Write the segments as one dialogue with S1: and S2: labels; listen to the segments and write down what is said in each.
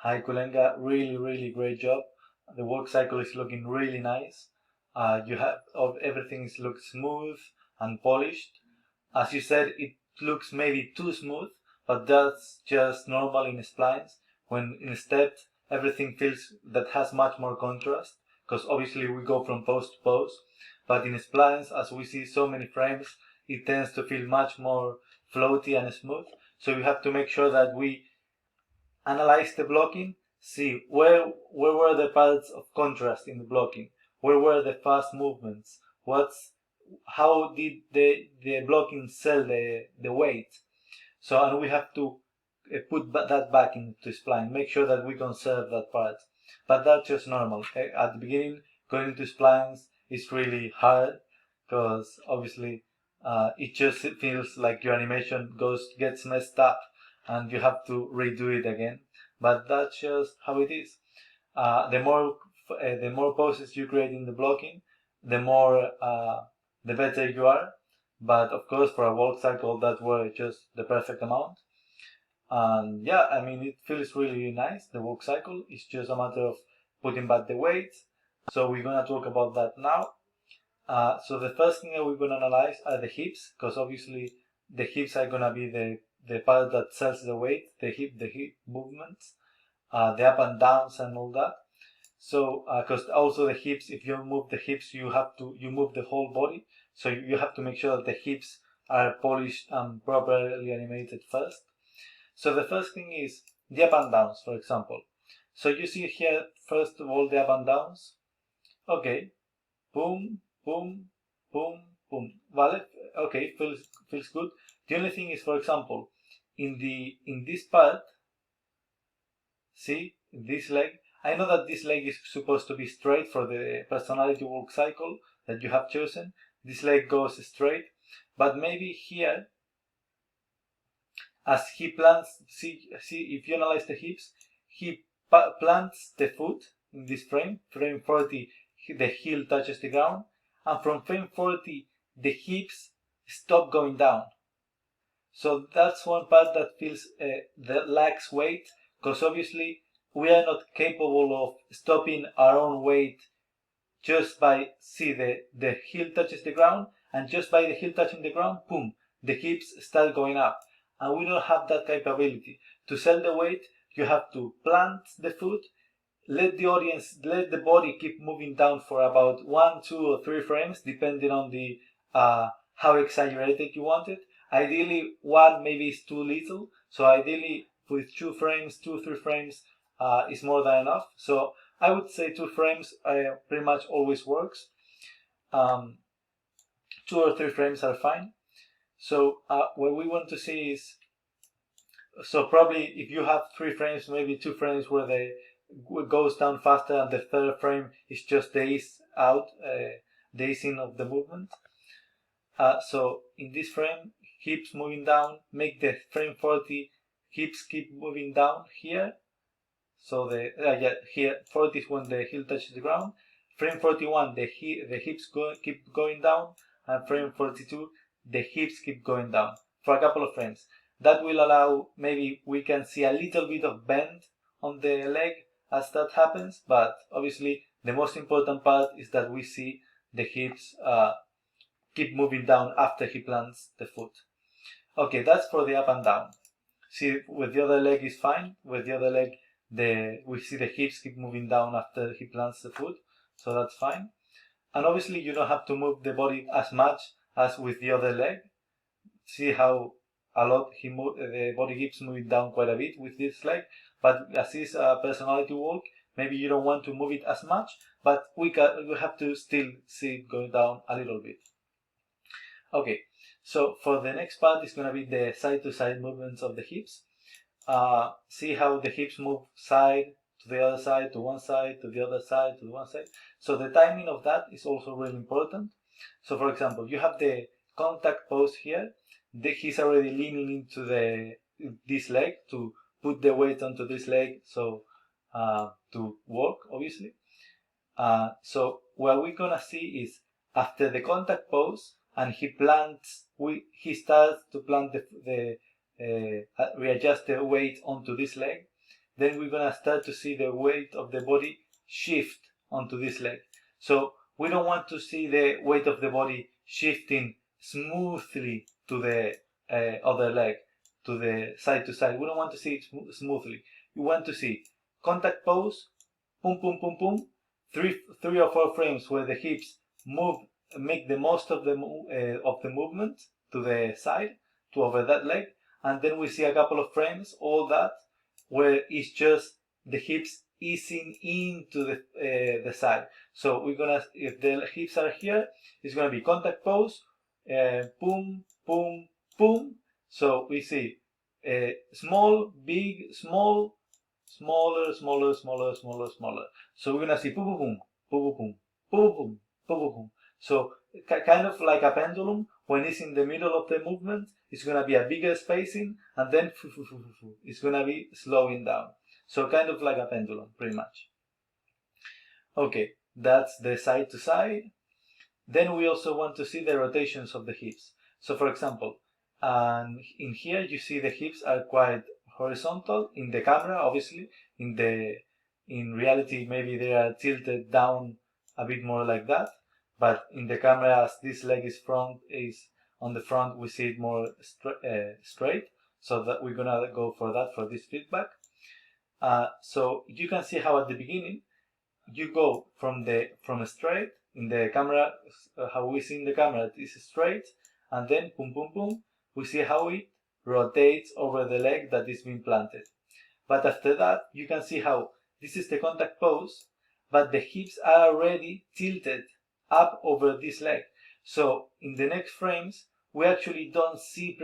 S1: Hi Kulenga, really great job. The work cycle is looking really nice. You have everything looks smooth and polished. As you said, it looks maybe too smooth, but that's just normal in splines. When instead everything feels that has much more contrast, because obviously we go from pose to pose. But in splines, as we see so many frames, it tends to feel much more floaty and smooth. So you have to make sure that we analyze the blocking, see where were the parts of contrast in the blocking, where were the fast movements, how did the blocking sell the weight. So, and we have to put that back into spline, make sure that we conserve that part. But that's just normal. At the beginning, going into splines is really hard because obviously it just feels like your animation gets messed up and you have to redo it again. But that's just how it is. The more poses you create in the blocking, the better you are. But of course, for a walk cycle, that were just the perfect amount. And yeah, I mean, it feels really nice. The walk cycle is just a matter of putting back the weights. So we're gonna talk about that now. So the first thing that we're gonna analyze are the hips, because obviously the hips are gonna be the part that sells the weight, the hip movements, the up and downs and all that. So, because also the hips, if you move the hips, you move the whole body. So you have to make sure that the hips are polished and properly animated first. So the first thing is the up and downs, for example. So you see here, first of all, the up and downs. Okay, boom, boom, boom, boom. Vale, okay, feels good. The only thing is, for example, in this part, see, this leg, I know that this leg is supposed to be straight for the personality walk cycle that you have chosen. This leg goes straight, but maybe here, as he plants, see if you analyze the hips, he plants the foot in this frame 40, the heel touches the ground, and from frame 40, the hips stop going down. So that's one part that feels that lacks weight, because obviously we are not capable of stopping our own weight just by, see, the heel touches the ground, and just by the heel touching the ground, boom, the hips start going up. And we don't have that capability. To sell the weight, you have to plant the foot, let the body keep moving down for about 1, 2, or 3 frames, depending on the how exaggerated you want it. Ideally, 1 maybe is too little, so ideally with 2 frames, 2, 3 frames is more than enough. So I would say 2 frames pretty much always works. 2 or 3 frames are fine. So what we want to see is, so probably if you have 3 frames, maybe 2 frames where they goes down faster, and the third frame is just the ease out, the easing of the movement. So in this frame, hips moving down, make the frame 40, hips keep moving down here. So here 40 is when the heel touches the ground. Frame 41, the hips keep going down, and frame 42, the hips keep going down for a couple of frames. That will allow, maybe we can see a little bit of bend on the leg as that happens, but obviously the most important part is that we see the hips keep moving down after he plants the foot. Okay, that's for the up and down. See, with the other leg is fine. With the other leg, we see the hips keep moving down after he plants the foot, so that's fine. And obviously you don't have to move the body as much as with the other leg. See how the body keeps moving down quite a bit with this leg, but as is a personality walk, maybe you don't want to move it as much, but we have to still see it going down a little bit. Okay, so for the next part is going to be the side-to-side movements of the hips. See how the hips move side to the other side, to one side, to the other side, to one side. So the timing of that is also really important. So for example, you have the contact pose here. He's already leaning into this leg to put the weight onto this leg, so to work, obviously. So what we're gonna see is after the contact pose, and he starts to plant readjust the weight onto this leg. then we're gonna start to see the weight of the body shift onto this leg. So we don't want to see the weight of the body shifting smoothly to the other leg, to the side to side. We don't want to see it smoothly. We want to see contact pose, boom, boom, boom, boom, three or four frames where the hips move, make the most of the movement to the side, to over that leg, and then we see a couple of frames, all that, where it's just the hips easing into the side. So we're gonna, if the hips are here, it's gonna be contact pose, boom, boom, boom. So we see small, big, small, smaller, smaller, smaller, smaller, smaller. So we're gonna see boom, boom, boom, boom, boom, boom, boom, boom, boom. So kind of like a pendulum. When it's in the middle of the movement, it's gonna be a bigger spacing, and then it's gonna be slowing down. So kind of like a pendulum, pretty much. Okay, that's the side to side. Then we also want to see the rotations of the hips. So for example, in here you see the hips are quite horizontal in the camera, obviously. In reality, maybe they are tilted down a bit more like that. But in the camera, as this leg is on the front, we see it more straight. So that we're gonna go for that, for this feedback. So you can see how at the beginning you go from straight in the camera, how we see in the camera, it is straight, and then boom, boom, boom, we see how it rotates over the leg that is being planted. But after that, you can see how this is the contact pose, but the hips are already tilted up over this leg. So in the next frames, we actually don't see,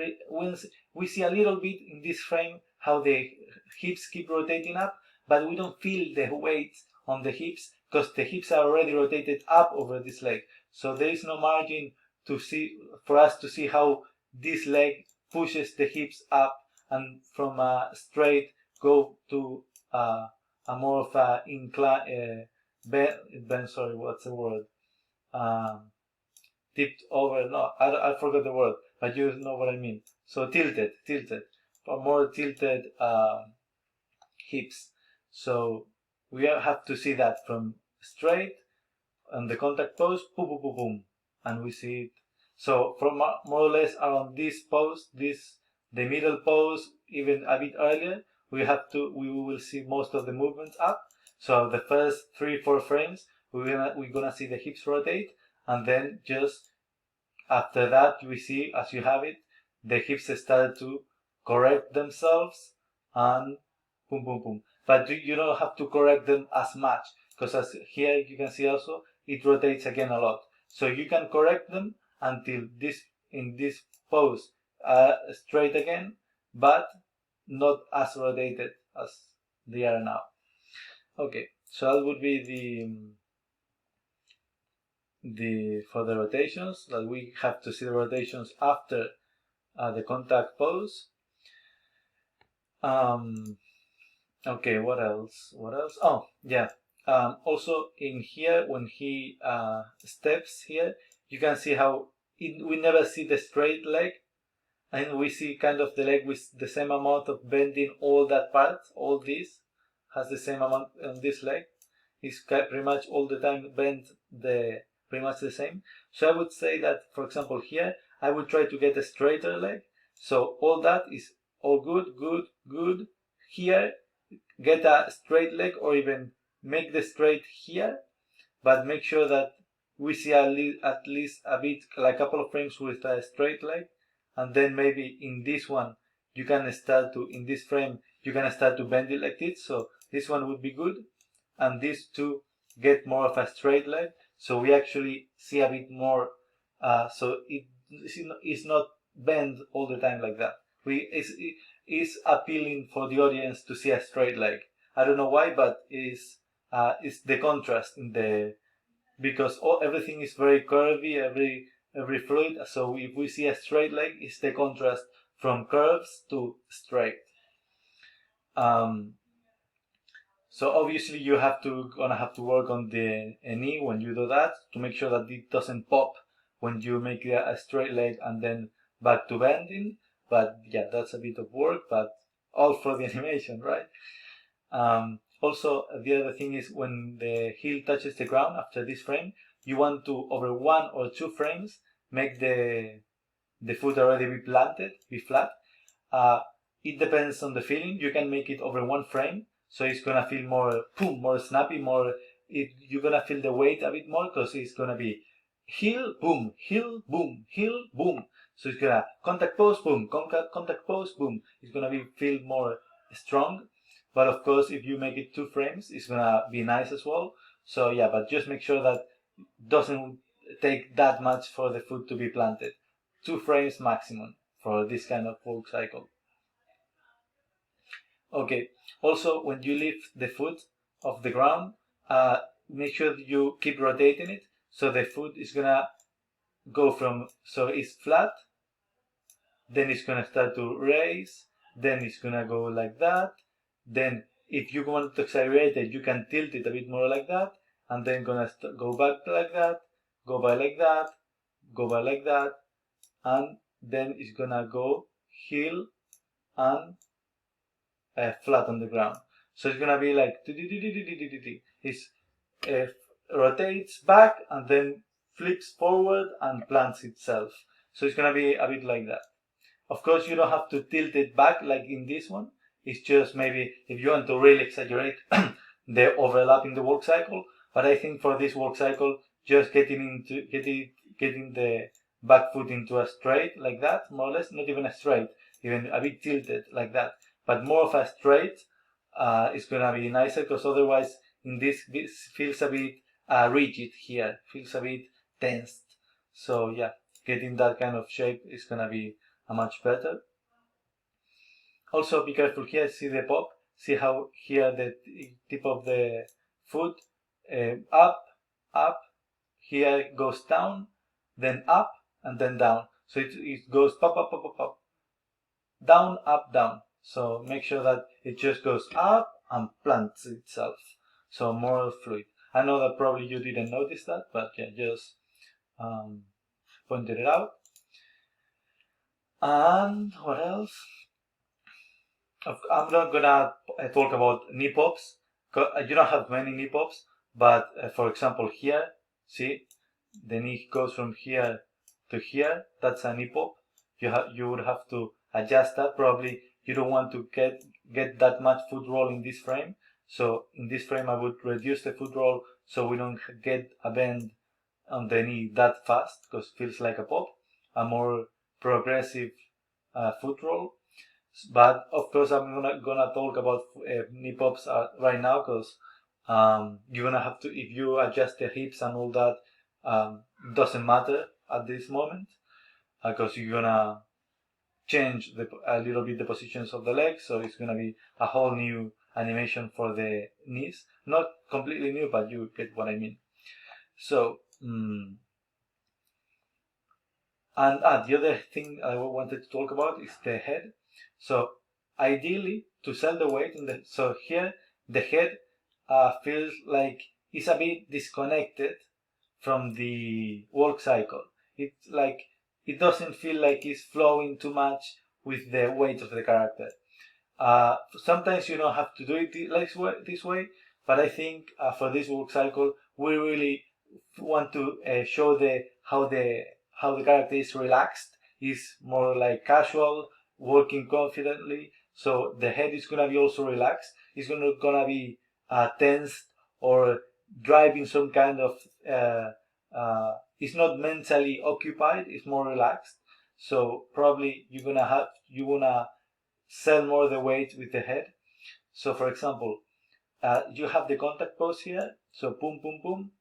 S1: we see a little bit in this frame how the hips keep rotating up, but we don't feel the weight on the hips because the hips are already rotated up over this leg. So there is no margin for us to see how this leg pushes the hips up and from a straight go to a more of a incline, bend, sorry, what's the word? Tipped over, no, I forgot the word, but you know what I mean. So tilted, for more tilted hips. So we have to see that from straight and the contact pose, boom, boom, boom, boom, and we see it. So from more or less around this pose, the middle pose, even a bit earlier, we will see most of the movements up. So the first 3-4 frames, we're gonna see the hips rotate, and then just after that, we see, as you have it, the hips start to correct themselves, and boom, boom, boom. But you don't have to correct them as much, because as here you can see also, it rotates again a lot. So you can correct them until in this pose straight again, but not as rotated as they are now. Okay, so that would be for the rotations, that we have to see the rotations after the contact pose. Okay, what else? Oh, yeah. Also in here, when he steps here, you can see how we never see the straight leg, and we see kind of the leg with the same amount of bending. All that part, all this has the same amount on this leg. It's pretty much all the time bent pretty much the same. So I would say that, for example, here I would try to get a straighter leg. So all that is all good, good, good. Here, get a straight leg, or even make the straight here, but make sure that we see at least a bit, like a couple of frames with a straight leg, and then maybe in this one you can start to, in this frame you can start to bend it like this. So this one would be good, and these two get more of a straight leg, so we actually see a bit more, so it's not bent all the time like that. It's appealing for the audience to see a straight leg. I don't know why, but it's the contrast because everything is very curvy, every fluid. So if we see a straight leg, it's the contrast from curves to straight. So obviously you gonna have to work on the knee when you do that, to make sure that it doesn't pop when you make a straight leg and then back to bending. But yeah, that's a bit of work, but all for the animation, right? Also, the other thing is when the heel touches the ground after this frame, you want to, over 1 or 2 frames, make the foot already be planted, be flat. It depends on the feeling. You can make it over 1 frame, so it's gonna feel more boom, more snappy, more. You're gonna feel the weight a bit more because it's gonna be heel, boom, heel, boom, heel, boom. So it's gonna contact pose, boom, contact pose, boom. It's gonna feel more strong. But of course, if you make it 2 frames, it's gonna be nice as well. So yeah, but just make sure that it doesn't take that much for the foot to be planted. 2 frames maximum for this kind of walk cycle. Okay, also when you lift the foot off the ground, make sure that you keep rotating it so the foot is gonna go from, so it's flat, then it's gonna start to raise, then it's gonna go like that, then if you want to accelerate it, you can tilt it a bit more like that, and then gonna go back like that, go by like that, go by like that, and then it's gonna go heel and flat on the ground. So it's gonna be like it rotates back and then flips forward and plants itself. So it's gonna be a bit like that. Of course, you don't have to tilt it back like in this one. It's just maybe if you want to really exaggerate the overlap in the work cycle. But I think for this work cycle, just getting the back foot into a straight like that, more or less, not even a straight, even a bit tilted like that, but more of a straight is gonna be nicer because otherwise in this feels a bit rigid here, feels a bit tensed. So yeah, getting that kind of shape is gonna be much better. Also be careful here, see the pop, see how here the tip of the foot up, up, here it goes down, then up, and then down. So it goes pop, pop, pop, pop, pop, down, up, down. So make sure that it just goes up and plants itself. So more fluid. I know that probably you didn't notice that, but yeah, just pointed it out. And what else? I'm not gonna talk about knee pops. You don't have many knee pops, but for example here, see, the knee goes from here to here. That's a knee pop. You would have to adjust that. Probably you don't want to get that much foot roll in this frame. So in this frame, I would reduce the foot roll so we don't get a bend on the knee that fast because it feels like a pop. A more progressive foot roll. But of course, I'm gonna talk about knee pops right now because you're gonna have to, if you adjust the hips and all that, doesn't matter at this moment because you're gonna change a little bit the positions of the legs, so it's gonna be a whole new animation for the knees. Not completely new, but you get what I mean. So. And the other thing I wanted to talk about is the head. So ideally, to sell the weight so here the head feels like it's a bit disconnected from the work cycle. It's like it doesn't feel like it's flowing too much with the weight of the character. Sometimes you don't have to do it this way, but I think for this work cycle we really want to show how the character is relaxed, is more like casual, working confidently. So the head is gonna be also relaxed. It's gonna be tensed or driving some kind of. It's not mentally occupied. It's more relaxed. So probably you wanna sell more the weight with the head. So for example, you have the contact pose here. So boom, boom, boom.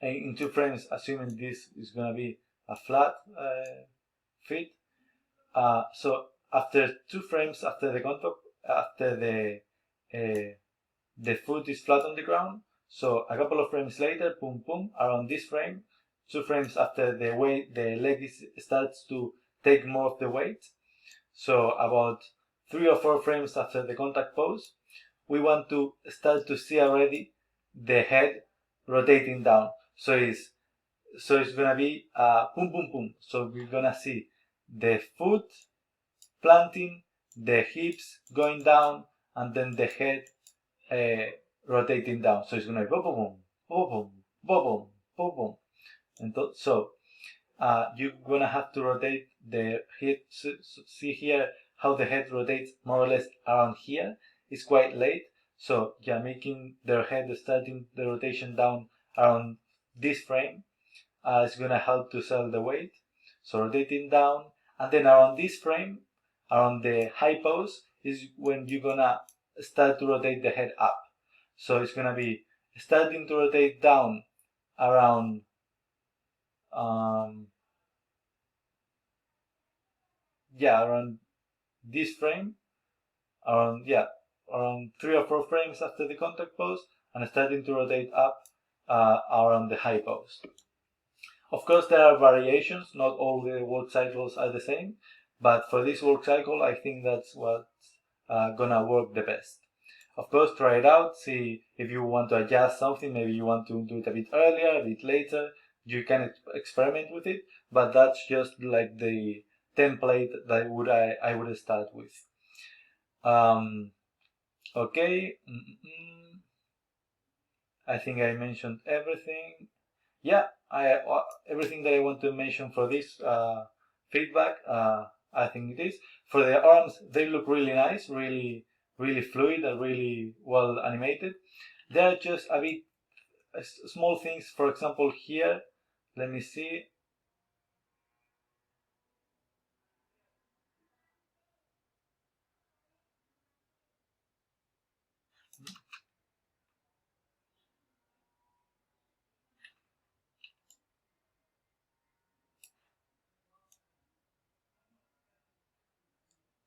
S1: And in 2 frames, assuming this is going to be a flat feet. So after 2 frames, after the contact, after the foot is flat on the ground. So a couple of frames later, boom, boom, around this frame. 2 frames after the leg starts to take more of the weight. So about 3 or 4 frames after the contact pose, we want to start to see already the head rotating down. So it's gonna be boom, boom, boom. So we're gonna see the foot planting, the hips going down, and then the head rotating down. So it's gonna be boom, boom, boom, boom, boom, boom, boom, boom. And so you're gonna have to rotate the head. So see here how the head rotates more or less around here. It's quite late, so yeah, making their head starting the rotation down around this frame is gonna help to sell the weight. So rotating down, and then around this frame, around the high pose, is when you're gonna start to rotate the head up. So it's gonna be starting to rotate down around around this frame, around 3 or 4 frames after the contact pose, and starting to rotate up around the high pose. Of course, there are variations. Not all the work cycles are the same, but for this work cycle, I think that's what's gonna work the best. Of course, try it out. See if you want to adjust something. Maybe you want to do it a bit earlier, a bit later. You can experiment with it, but that's just like the template that I would start with. Okay. I think I mentioned everything. Yeah, everything that I want to mention for this feedback. I think it is. For the arms, they look really nice, really fluid, and really well animated. They are just a bit small things. For example, here, let me see.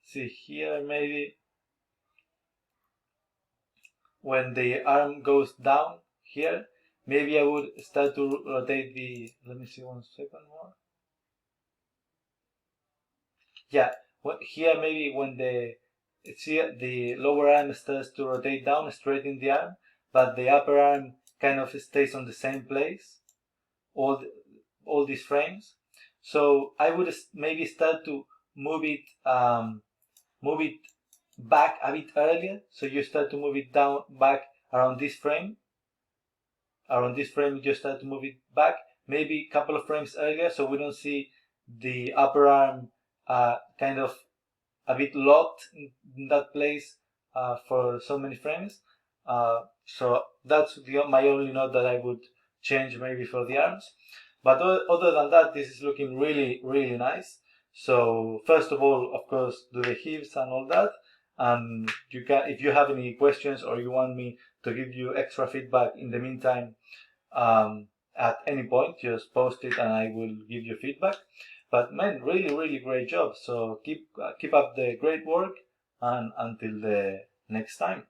S1: See here, maybe when the arm goes down here, maybe I would start to rotate the. Let me see 1 second more. Yeah, here maybe when the lower arm starts to rotate down, straighten the arm, but the upper arm kind of stays on the same place, all these frames. So I would maybe start to move it back a bit earlier. So you start to move it down back around this frame. Around this frame, you start to move it back, maybe a couple of frames earlier, so we don't see the upper arm kind of a bit locked in that place for so many frames. So that's my only note that I would change maybe for the arms. But other than that, this is looking really nice. So first of all, of course, do the hips and all that. And you can, if you have any questions or you want me to give you extra feedback in the meantime, at any point, just post it and I will give you feedback. But man, really great job. So keep up the great work, and until the next time.